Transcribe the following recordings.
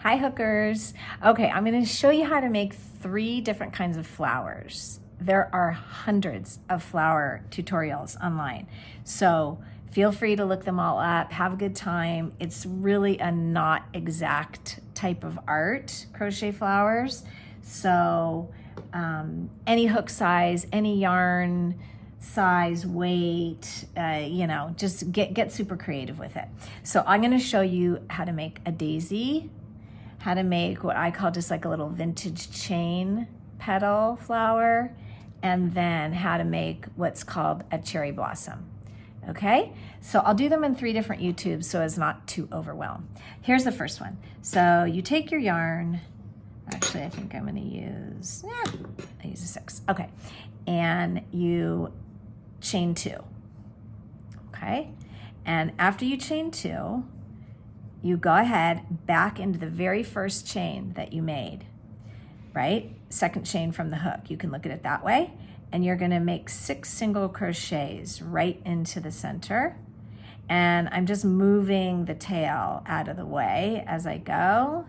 Hi hookers. Okay, I'm going to show you how to make 3 different kinds of flowers. There are hundreds of flower tutorials online, so feel free to look them all up. Have a good time. It's really a not exact type of art, crochet flowers. So any hook size, any yarn size, weight, just get super creative with it. So I'm going to show you how to make a daisy, how to make what I call just like a little vintage chain petal flower, and then how to make what's called a cherry blossom. Okay, so I'll do them in 3 different YouTubes so as not to overwhelm. Here's the first one. So you take your yarn, actually I think I'm gonna use, I use a 6, okay, and you chain 2, okay? And after you chain 2, you go ahead back into the very first chain that you made, right? Second chain from the hook, you can look at it that way. And you're gonna make 6 single crochets right into the center. And I'm just moving the tail out of the way as I go.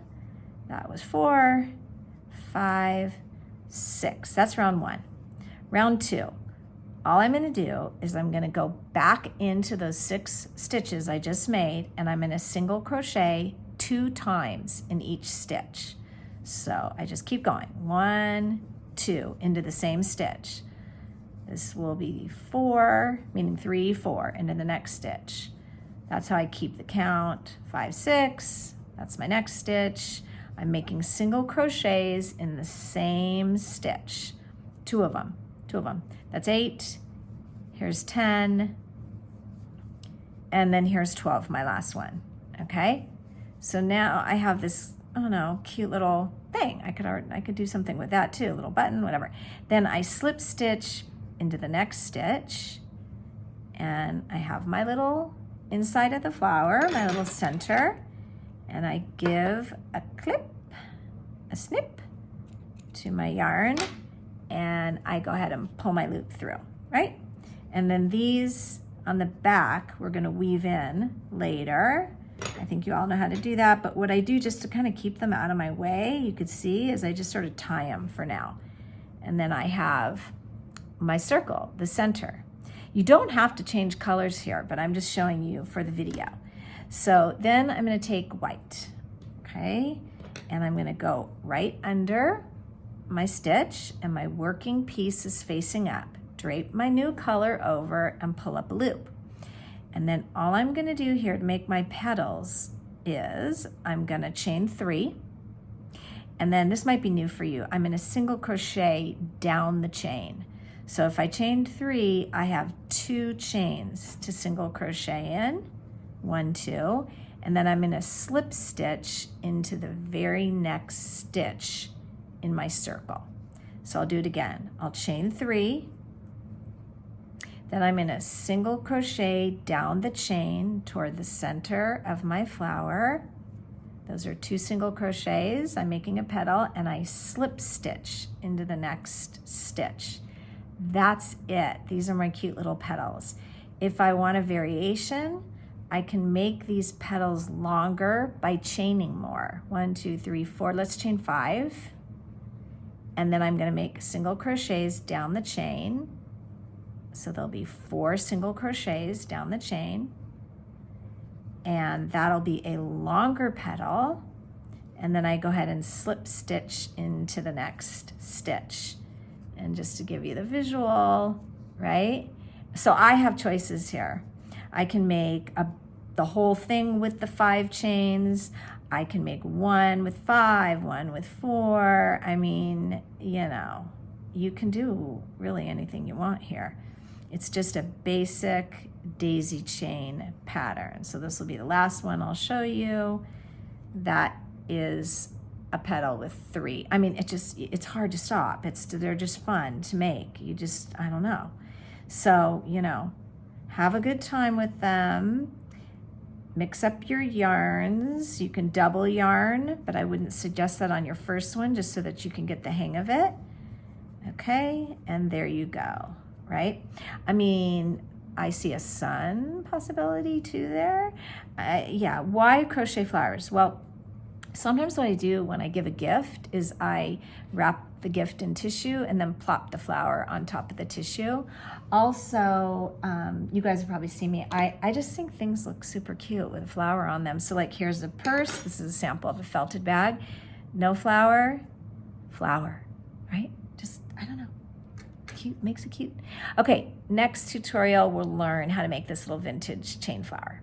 That was 4, 5, 6, that's round 1. Round 2, all I'm gonna do is I'm gonna go back into those 6 stitches I just made, and I'm gonna single crochet 2 times in each stitch. So I just keep going, 1, 2, into the same stitch. This will be 4, meaning 3, 4, into the next stitch. That's how I keep the count. 5, 6, that's my next stitch. I'm making single crochets in the same stitch. 2 of them. That's 8, here's 10, and then here's 12, my last one, okay? So now I have this, I don't know, cute little thing. I could do something with that too, a little button, whatever. Then I slip stitch into the next stitch, and I have my little inside of the flower, my little center, and I give a clip, a snip to my yarn, and I go ahead and pull my loop through, right? And then these on the back, we're gonna weave in later. I think you all know how to do that, but what I do just to kind of keep them out of my way, you could see, is I just sort of tie them for now. And then I have my circle, the center. You don't have to change colors here, but I'm just showing you for the video. So then I'm gonna take white, okay? And I'm gonna go right under my stitch, and my working piece is facing up. Drape my new color over and pull up a loop. And then all I'm gonna do here to make my petals is I'm gonna chain 3, and then this might be new for you. I'm gonna single crochet down the chain. So if I chain 3, I have 2 chains to single crochet in, 1, 2, and then I'm gonna slip stitch into the very next stitch in my circle. So I'll do it again. I'll chain 3, then I'm gonna single crochet down the chain toward the center of my flower. Those are 2 single crochets. I'm making a petal, and I slip stitch into the next stitch. That's it. These are my cute little petals. If I want a variation, I can make these petals longer by chaining more. 1, 2, 3, 4, let's chain 5. And then I'm gonna make single crochets down the chain. So there'll be 4 single crochets down the chain, and that'll be a longer petal. And then I go ahead and slip stitch into the next stitch. And just to give you the visual, right? So I have choices here. I can make the whole thing with the 5 chains. I can make 1 with 5, 1 with 4. I mean, you can do really anything you want here. It's just a basic daisy chain pattern. So this will be the last one I'll show you. That is a petal with 3. I mean, it's hard to stop. They're just fun to make. I don't know. So, have a good time with them. Mix up your yarns. You can double yarn, but I wouldn't suggest that on your first one, just so that you can get the hang of it. Okay, and there you go, right? I mean, I see a sun possibility too there. Yeah, why crochet flowers? Well, Sometimes what I do when I give a gift is I wrap the gift in tissue and then plop the flower on top of the tissue. Also, you guys have probably seen me, I just think things look super cute with a flower on them. So like here's a purse, this is a sample of a felted bag, no flower, flower, right? Just, I don't know, cute, makes it cute. Okay, next tutorial we'll learn how to make this little vintage chain flower.